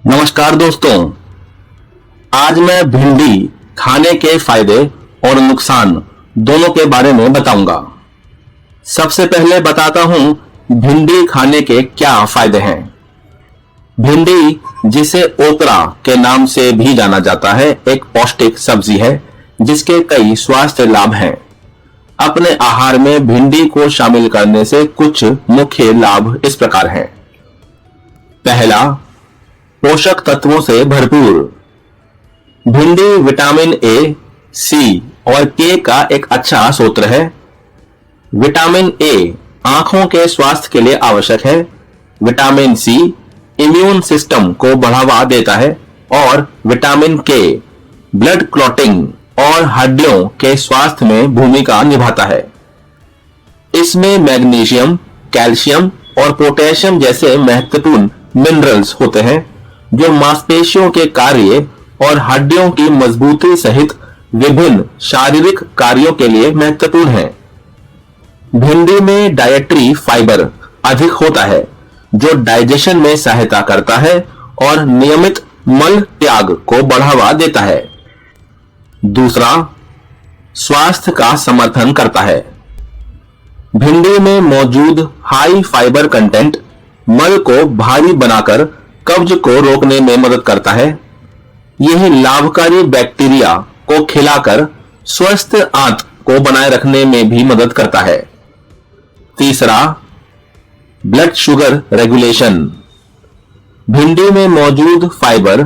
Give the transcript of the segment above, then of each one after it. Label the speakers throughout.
Speaker 1: नमस्कार दोस्तों। आज मैं भिंडी खाने के फायदे और नुकसान दोनों के बारे में बताऊंगा। सबसे पहले बताता हूं भिंडी खाने के क्या फायदे हैं। भिंडी, जिसे ओकरा के नाम से भी जाना जाता है, एक पौष्टिक सब्जी है जिसके कई स्वास्थ्य लाभ हैं। अपने आहार में भिंडी को शामिल करने से कुछ मुख्य लाभ इस प्रकार हैं। पहला, पोषक तत्वों से भरपूर। भिंडी विटामिन ए, सी और के का एक अच्छा स्रोत है। विटामिन ए आंखों के स्वास्थ्य के लिए आवश्यक है। विटामिन सी इम्यून सिस्टम को बढ़ावा देता है और विटामिन के ब्लड क्लॉटिंग और हड्डियों के स्वास्थ्य में भूमिका निभाता है। इसमें मैग्नीशियम, कैल्शियम और पोटेशियम जैसे महत्वपूर्ण मिनरल्स होते हैं जो मांसपेशियों के कार्य और हड्डियों की मजबूती सहित विभिन्न शारीरिक कार्यों के लिए महत्वपूर्ण है। भिंडी में डाइटरी फाइबर अधिक होता है जो डाइजेशन में सहायता करता है और नियमित मल त्याग को बढ़ावा देता है। दूसरा, स्वास्थ्य का समर्थन करता है। भिंडी में मौजूद हाई फाइबर कंटेंट मल को भारी बनाकर कब्ज को रोकने में मदद करता है। यह लाभकारी बैक्टीरिया को खिलाकर स्वस्थ आंत को बनाए रखने में भी मदद करता है। तीसरा, ब्लड शुगर रेगुलेशन। भिंडी में मौजूद फाइबर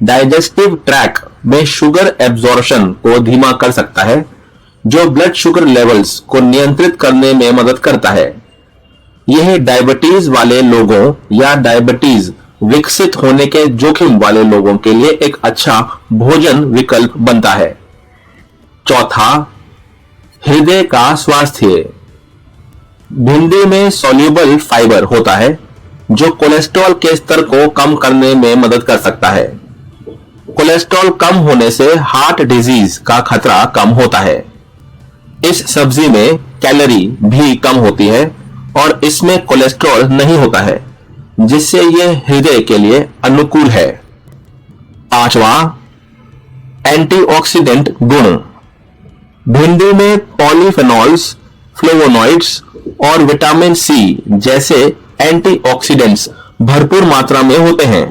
Speaker 1: डाइजेस्टिव ट्रैक्ट में शुगर एब्जॉर्प्शन को धीमा कर सकता है जो ब्लड शुगर लेवल्स को नियंत्रित करने में मदद करता है। यह डायबिटीज वाले लोगों या डायबिटीज विकसित होने के जोखिम वाले लोगों के लिए एक अच्छा भोजन विकल्प बनता है। चौथा, हृदय का स्वास्थ्य। भिंडी में सॉल्युबल फाइबर होता है जो कोलेस्ट्रॉल के स्तर को कम करने में मदद कर सकता है। कोलेस्ट्रॉल कम होने से हार्ट डिजीज का खतरा कम होता है। इस सब्जी में कैलोरी भी कम होती है और इसमें कोलेस्ट्रॉल नहीं होता है जिससे यह हृदय के लिए अनुकूल है। पांचवा, एंटीऑक्सीडेंट गुण। भिंडी में पॉलीफेनॉल्स, फ्लेवोनॉइड्स और विटामिन सी जैसे एंटीऑक्सीडेंट्स भरपूर मात्रा में होते हैं।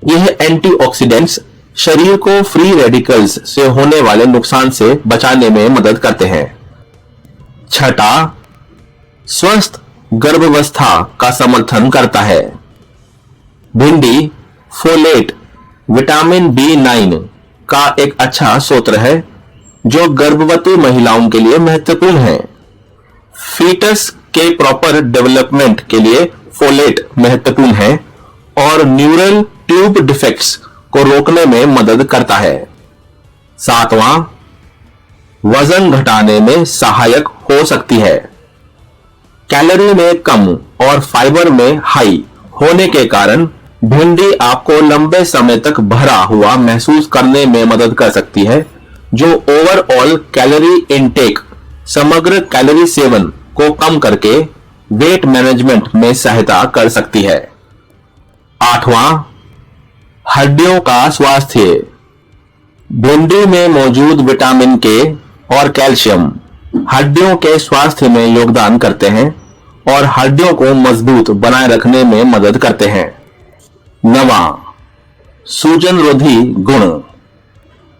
Speaker 1: यह एंटीऑक्सीडेंट्स शरीर को फ्री रेडिकल्स से होने वाले नुकसान से बचाने में मदद करते हैं। छठा, स्वस्थ गर्भावस्था का समर्थन करता है। भिंडी फोलेट, विटामिन B9 का एक अच्छा स्रोत है जो गर्भवती महिलाओं के लिए महत्वपूर्ण है। फीटस के प्रॉपर डेवलपमेंट के लिए फोलेट महत्वपूर्ण है और न्यूरल ट्यूब डिफेक्ट्स को रोकने में मदद करता है। सातवां, वजन घटाने में सहायक हो सकती है। कैलोरी में कम और फाइबर में हाई होने के कारण भिंडी आपको लंबे समय तक भरा हुआ महसूस करने में मदद कर सकती है जो ओवरऑल कैलोरी इनटेक, समग्र कैलोरी सेवन को कम करके वेट मैनेजमेंट में सहायता कर सकती है। आठवां, हड्डियों का स्वास्थ्य। भिंडी में मौजूद विटामिन के और कैल्शियम हड्डियों के स्वास्थ्य में योगदान करते हैं और हड्डियों को मजबूत बनाए रखने में मदद करते हैं। नवा, सूजन रोधी गुण।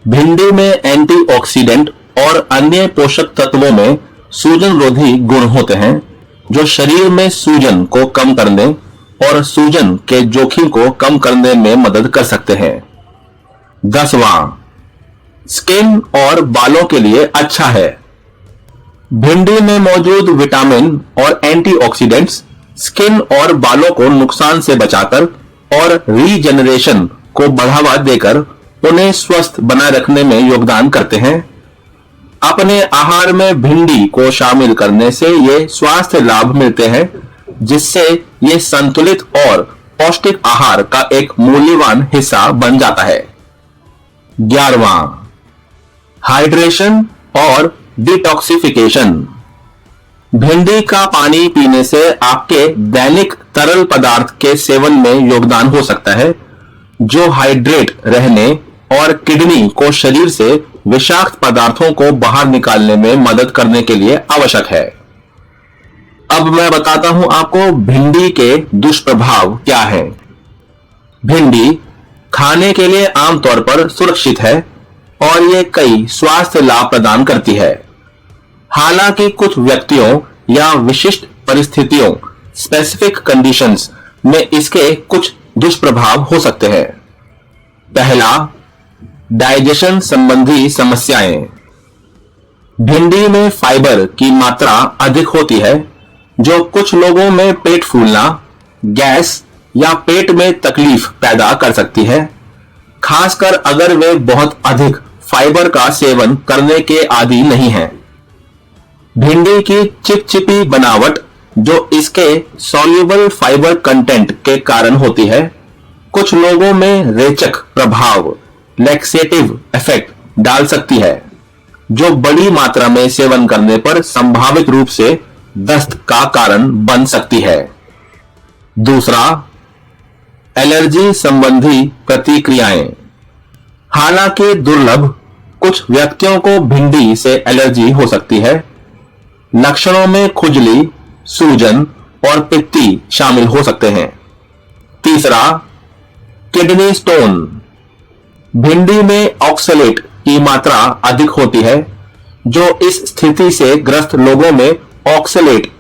Speaker 1: भिंडी में एंटीऑक्सीडेंट और अन्य पोषक तत्वों में सूजन रोधी गुण होते हैं जो शरीर में सूजन को कम करने और सूजन के जोखिम को कम करने में मदद कर सकते हैं। 10वां, स्किन और बालों के लिए अच्छा है। भिंडी में मौजूद विटामिन और एंटीऑक्सीडेंट्स स्किन और बालों को नुकसान से बचाकर और रीजनरेशन को बढ़ावा देकर उन्हें स्वस्थ बनाए रखने में योगदान करते हैं। अपने आहार में भिंडी को शामिल करने से ये स्वास्थ्य लाभ मिलते हैं जिससे ये संतुलित और पौष्टिक आहार का एक मूल्यवान हिस्सा बन जाता है। 11वां, हाइड्रेशन और डिटॉक्सिफिकेशन। भिंडी का पानी पीने से आपके दैनिक तरल पदार्थ के सेवन में योगदान हो सकता है जो हाइड्रेट रहने और किडनी को शरीर से विषाक्त पदार्थों को बाहर निकालने में मदद करने के लिए आवश्यक है। अब मैं बताता हूं आपको भिंडी के दुष्प्रभाव क्या हैं। भिंडी खाने के लिए आमतौर पर सुरक्षित है और ये कई स्वास्थ्य लाभ प्रदान करती है। हालांकि कुछ व्यक्तियों या विशिष्ट परिस्थितियों स्पेसिफिक कंडीशंस में इसके कुछ दुष्प्रभाव हो सकते हैं। पहला, डाइजेशन संबंधी समस्याएं। भिंडी में फाइबर की मात्रा अधिक होती है जो कुछ लोगों में पेट फूलना, गैस या पेट में तकलीफ पैदा कर सकती है, खासकर अगर वे बहुत अधिक फाइबर का सेवन करने के आदी नहीं हैं। भिंडी की चिपचिपी बनावट जो इसके सॉल्युबल फाइबर कंटेंट के कारण होती है, कुछ लोगों में रेचक प्रभाव लैक्सेटिव इफेक्ट डाल सकती है, जो बड़ी मात्रा में सेवन करने पर संभावित रूप से दस्त का कारण बन सकती है। दूसरा, एलर्जी संबंधी प्रतिक्रियाएं। हालांकि दुर्लभ, कुछ व्यक्तियों को भिंडी से एलर्जी हो सकती है। लक्षणों में खुजली, सूजन और पित्ती शामिल हो सकते हैं। तीसरा, किडनी स्टोन। भिंडी में ऑक्सलेट की मात्रा अधिक होती है जो इस स्थिति से ग्रस्त लोगों में ऑक्सलेट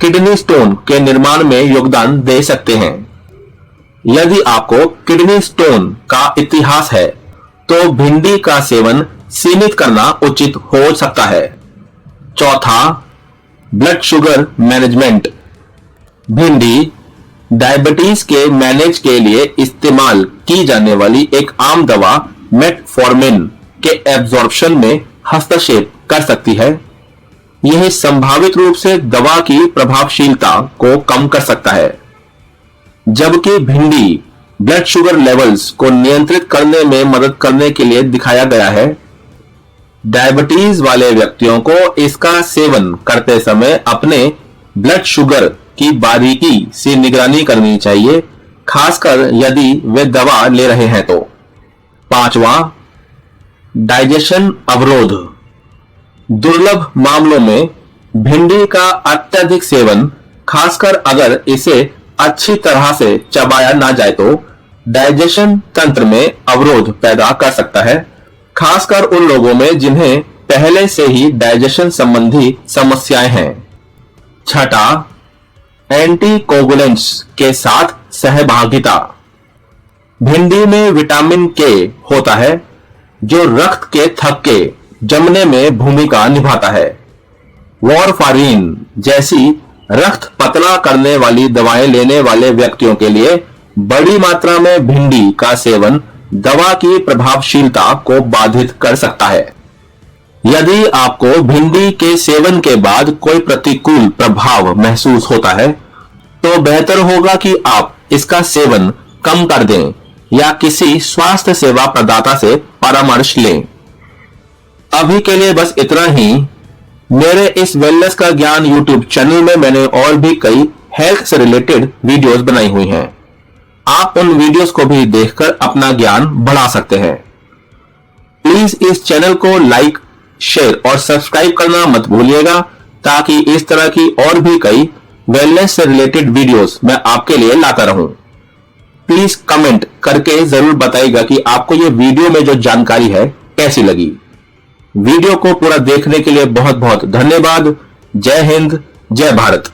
Speaker 1: किडनी स्टोन के निर्माण में योगदान दे सकते हैं। यदि आपको किडनी स्टोन का इतिहास है तो भिंडी का सेवन सीमित करना उचित हो सकता है। चौथा, ब्लड शुगर मैनेजमेंट। भिंडी डायबिटीज के मैनेज के लिए इस्तेमाल की जाने वाली एक आम दवा मेटफॉर्मिन के एब्जॉर्प्शन में हस्तक्षेप कर सकती है। यह संभावित रूप से दवा की प्रभावशीलता को कम कर सकता है। जबकि भिंडी ब्लड शुगर लेवल्स को नियंत्रित करने में मदद करने के लिए दिखाया गया है। डायबिटीज वाले व्यक्तियों को इसका सेवन करते समय अपने ब्लड शुगर की बारीकी से निगरानी करनी चाहिए, खासकर यदि वे दवा ले रहे हैं तो। पांचवा, डाइजेशन अवरोध। दुर्लभ मामलों में भिंडी का अत्यधिक सेवन, खासकर अगर इसे अच्छी तरह से चबाया ना जाए तो डाइजेशन तंत्र में अवरोध पैदा कर सकता है, खासकर उन लोगों में जिन्हें पहले से ही डाइजेशन संबंधी समस्याएं हैं। छठा, एंटीकोगुलेंट्स के साथ सहभागिता। भिंडी में विटामिन के होता है जो रक्त के थक्के जमने में भूमिका निभाता है। वॉरफारिन जैसी रक्त पतला करने वाली दवाएं लेने वाले व्यक्तियों के लिए बड़ी मात्रा में भिंडी का सेवन दवा की प्रभावशीलता को बाधित कर सकता है। यदि आपको भिंडी के सेवन के बाद कोई प्रतिकूल प्रभाव महसूस होता है तो बेहतर होगा कि आप इसका सेवन कम कर दें या किसी स्वास्थ्य सेवा प्रदाता से परामर्श लें। अभी के लिए बस इतना ही। मेरे इस वेलनेस का ज्ञान यूट्यूब चैनल में मैंने और भी कई हेल्थ से रिलेटेड वीडियोस बनाई हुई हैं। आप उन वीडियोस को भी देखकर अपना ज्ञान बढ़ा सकते हैं। प्लीज इस चैनल को लाइक, शेयर और सब्सक्राइब करना मत भूलिएगा ताकि इस तरह की और भी कई वेलनेस से रिलेटेड वीडियोस मैं आपके लिए लाता रहूं। प्लीज कमेंट करके जरूर बताइएगा कि आपको ये वीडियो में जो जानकारी है कैसी लगी। वीडियो को पूरा देखने के लिए बहुत बहुत धन्यवाद। जय हिंद, जय भारत।